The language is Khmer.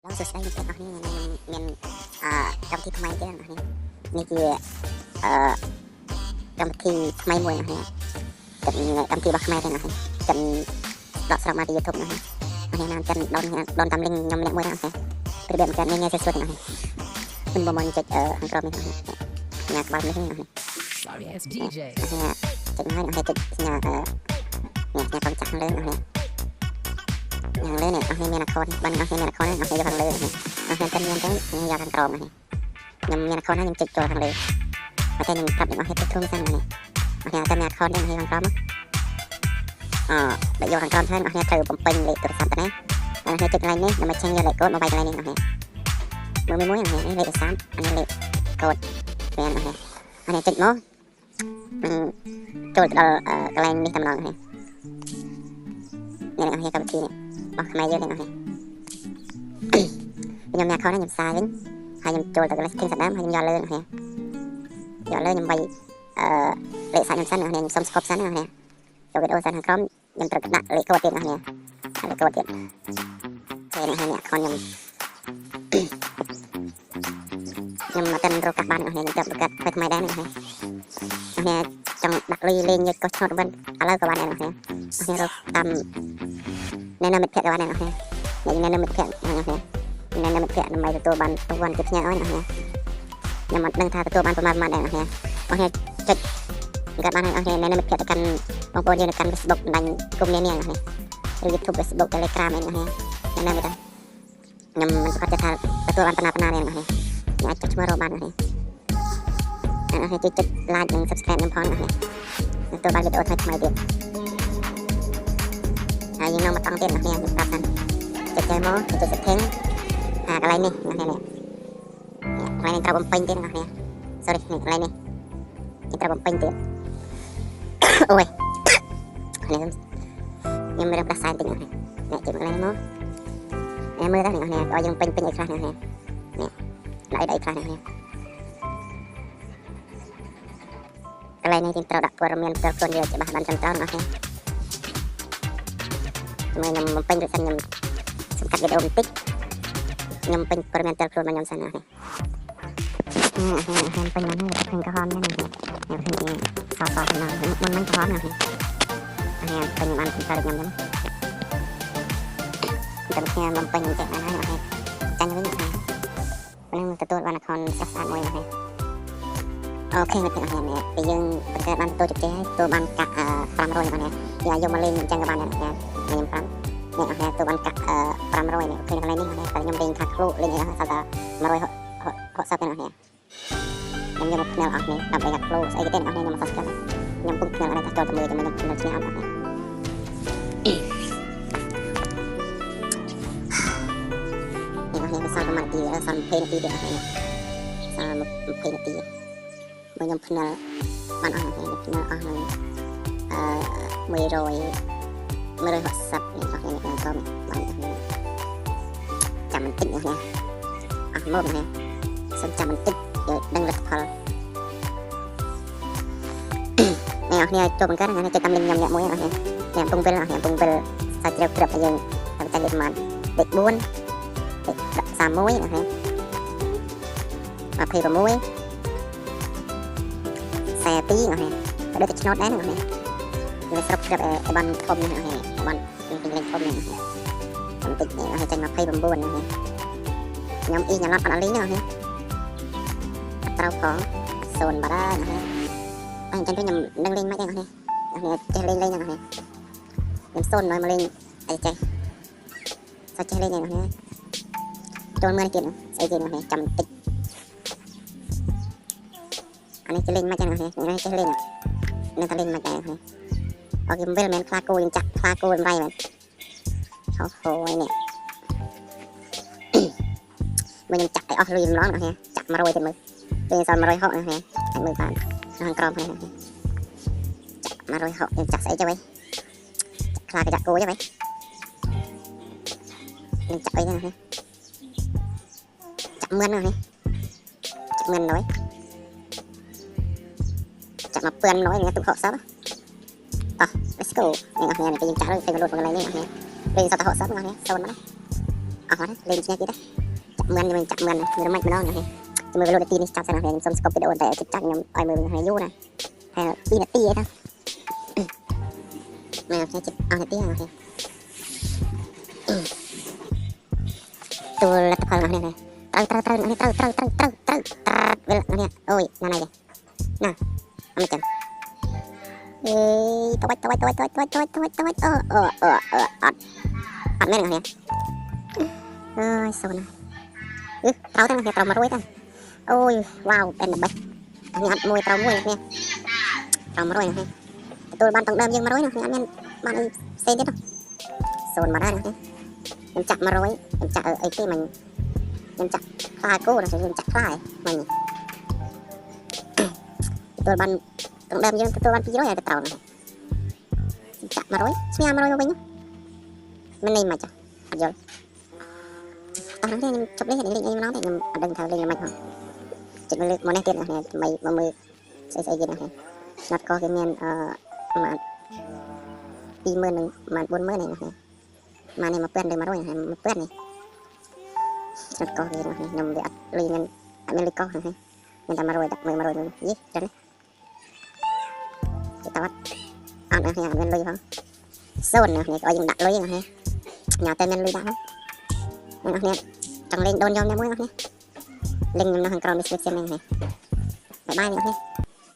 សួស្តីអ្នកទាំងអស់គ្នាមានកម្មវិធីថ្មីទៀតអ្នកនេះជាកម្មវិធីថ្មីមួយអ្នកនេះកម្មវិធីរបស់ខ្មែរទាំងអស់ទាំងដកស្រង់មកពី YouTube អ្នកនេះណាចាំដនតាមលីងខ្ញុំម្នាក់មួយណាប្រៀបបានងាយៗស្រួលទាំងអស់មិនបំមិនចុចខាងក្រោមនេះញ៉ាក្បាលនេះណា Sorry it's DJ ចុចហើយចុចញ៉ាកងចាក់លើនេះយ៉ាងលើនេះអស់នេះមានអាខុនបានអស់នេះមានអាខុនអស់នេះយកខាងលើនេះអស់នេះតែមានទៅយកខាងក្រោមនេះខ្ញុំមានអាខុនហើយខ្ញុំចុចចូលខាងលើតែខ្ញុំប្រាប់អ្នកអស់នេះទៅទ្រង់សិននេះអស់នេះតែមានអាខុននេះខាងក្រោមដាក់យកខាងក្រោមហើយអស់នេះត្រូវបំពេញលេខទូរស័ព្ទទៅណាអស់នេះចុចកន្លែងនេះដើម្បីឆេញយកលេខកូដមកវាយកន្លែងនេះអស់នេះមើលមួយអស់នេះលេខទូរស័ព្ទអស់នេះលេខកូដមានអស់នេះចុចមកចូលដល់កន្លែងនេះតែម្ដងនេះអស់នេះកម្មវិធីនេះអស់ខ្មែរយើងទាំងអស់នេះខ្ញុំមានខោនេះខ្ញុំសាវិញហើយខ្ញុំចូលទៅកន្លែង setting ស្ដាំហើយខ្ញុំយកលើនេះយកលើខ្ញុំវាយលេខសាច់ខ្ញុំសិននេះខ្ញុំសុំស្គប់សិននេះចូលវីដេអូសិនខាងក្រោមខ្ញុំត្រូវដាក់លេខកូដទៀតនេះលេខកូដទៀតពេលនេះហើយខនខ្ញុំមកតែរកកាត់បាននេះខ្ញុំចាប់រកកាត់ធ្វើថ្មីដែរនេះចង់ដាក់លុយលេងយកកោះឆ្នោតវិញឥឡូវក៏បានដែរនេះរកតាមណែនាំមិត្តភក្តិក៏បានដែរនេះណែនាំមិត្តភក្តិដើម្បីទទួលបានរង្វាន់ជាផ្ញើឲ្យនេះខ្ញុំមិនដឹងថាទទួលបានប្រមាណដែរនេះចុចកាត់បាននេះណែនាំមិត្តភក្តិទៅកាន់បងប្អូនយើងទៅកាន់ Facebook បណ្ដាញគុំនេះឬ YouTube Facebook Telegram នេះណែនាំទៅខ្ញុំមិនប្រកាសថាទទួលបានប៉ុណ្ណានេះអាចចុចឈ្មោះរកបាននេះចុច like និង subscribe ខ្ញុំផងនេះទទួលបានវីដេអូថ្មីទៀតហើយយើងនឹងមកតង់ទៀតនេះខ្ញុំប្រាប់ថាចុចចូលមកចុច setting កន្លែងនេះកន្លែងនេះត្រូវបំពេញទៀតនេះ sorry នេះកន្លែងនេះត្រូវបំពេញទៀតអូយខ្ញុំមានប្រសាទតិចនេះអ្នកជិះកន្លែងមកមើលទៅនេះឲ្យយើងពេញអីខ្លះនេះដាក់អីខ្លះនេះកន្លែងនេះត្រូវដាក់ព័ត៌មានផ្ទាល់ខ្លួនយើងច្បាស់បានត្រឹមត្រូវនេះខ្ញុំបំពេញដូចសិនខ្ញុំសម្កាត់វីដេអូបន្តិចខ្ញុំពេញព័ត៌មានផ្ទាល់ខ្លួនរបស់ខ្ញុំសិននេះខ្ញុំពេញមកនេះឃើញក្រហមនេះខ្ញុំឃើញសសទៅណាមុនមិនក្រហមនេះពេញបានសម្រាប់ខ្ញុំតែខ្ញុំបំពេញតែបានហើយចាញ់វិញហ្នឹងទទួលបានអខុនស្អាតមួយនេះអូខេមិត្តភក្តិនេះពេលយើងបង្កើតបានទទួលជោគជ័យហើយទទួលបានកាក់500នេះយើងយកមកលេងអញ្ចឹងក៏បានដែរខ្ញុំប្រាប់នេះទទួលបានកាក់500នេះឃើញកន្លែងនេះតែខ្ញុំលេងថាឃ្លូលេងអីហ្នឹងថា160ទេនេះខ្ញុំយកមកផ្នែកអស់នេះដើម្បីកាក់ឃ្លូស្អីគេទេអស់នេះខ្ញុំមកសស្កាត់ខ្ញុំពុកផ្នែកអីថាចូលទៅមើលជាមួយខ្ញុំឆ្នេះអត់នេះសល់ប្រហែលនាទីសល់20នាទីទៀតនេះសល់20នាទីមកខ្ញុំផ្នែកបានអស់នេះផ្នែកអស់នឹង160នេះអស់នេះខ្ញុំសូមបានចាំបន្តិចនេះអស់មកនេះសូមចាំបន្តិចឲ្យដឹងលទ្ធផលនេះអស់នេះចូលបង្កើតនេះចុចតាមលីងខ្ញុំអ្នកមួយអស់នេះកំពុងវិលសាច់ជ្រាវក្រឹបឲ្យយើងតាមចាញ់លេខប្រមាណលេខ431នេះ26 42នេះដូចតែឆ្នោតដែរនេះវាស្រុកក្រឹបអេបានធំនេះបានពេញលេខធំនេះបន្តិចនេះចេញ29នេះខ្ញុំអ៊ីញ៉ាឡត់អត់លីងនេះត្រូវផង0បាត់នេះអញ្ចឹងខ្ញុំនឹងលេងមិនដែរនេះចេះលេងនេះខ្ញុំ0មកលេងអីចេះសាច់ចេះលេងនេះចូលមើលទៀតស្អីទៀតនេះចាំបន្តិចអានេះចេះលេងមិនដែរនេះចេះលេងនឹងតែលេងមិនដែរនេះអូគេវិលមែនខ្លាគោយើងចាក់ខ្លាគោរំไรមែនអូនេះមកខ្ញុំចាក់ឲ្យអស់លុយម្ដងនេះចាក់100ទៀតមើលពេលសល់160នេះអាចមើលបានខាងក្រោមនេះចាក់160យើងចាក់ស្អីចុះវិញខ្លាក៏ចាក់គោចុះវិញយើងចាក់អីហ្នឹងចាក់មឿននេះចាក់មឿននោះចាក់មកពឿននោះនេះទុក60តោះ let's go នេះអស់នេះពេលយើងចាក់ទៅពេលលូតកន្លែងនេះអស់នេះពេលសត60អស់នេះសូនមក lên kia kia đó chậm mượn mình chậm mượn người mạnh đó này chúng mình luôn tin đi chặt ra này xong scope video để chặt nhầm ai mình hay vô này hay tin là tia đó này sẽ chụp tia này tôi là tập hợp này này ôi này này nè anh chậm anh mấy này ơi sao này tao thằng này tao mà đuôi ta ôi wow bên là bạch anh ăn môi tao môi nè tao mà đuôi này tôi ban tầng đêm nhưng mà đuôi nè anh bạn xe chết đâu sồn mà ra nè em chặt mà đuôi em chặt ở cái mình em chặt khai cô rồi em chặt khai mình tôi ban tầng đêm nhưng tôi ban pí đuôi là tao này chặt mà đuôi xem mà đuôi bên nhá bên này mà chặt rồi tao nói em chụp lấy hình em nói thì em đừng thao lên là mạnh không chỉ một món này tiền này mày mà mười xây gì này nó có cái men mà đi mưa này mà 40 này mà này mà quen đây mà đôi này mà quen này nó có cái này nằm để lên men America này người ta mà rồi đặt mười mà rồi gì cho đấy tao bắt ăn này men lưới không sơn này có những đặt lưới này nhà tên men lưới đã này trong lên đôn cho em muối nhé linh nó hàng crom đi xem này bye bye nhé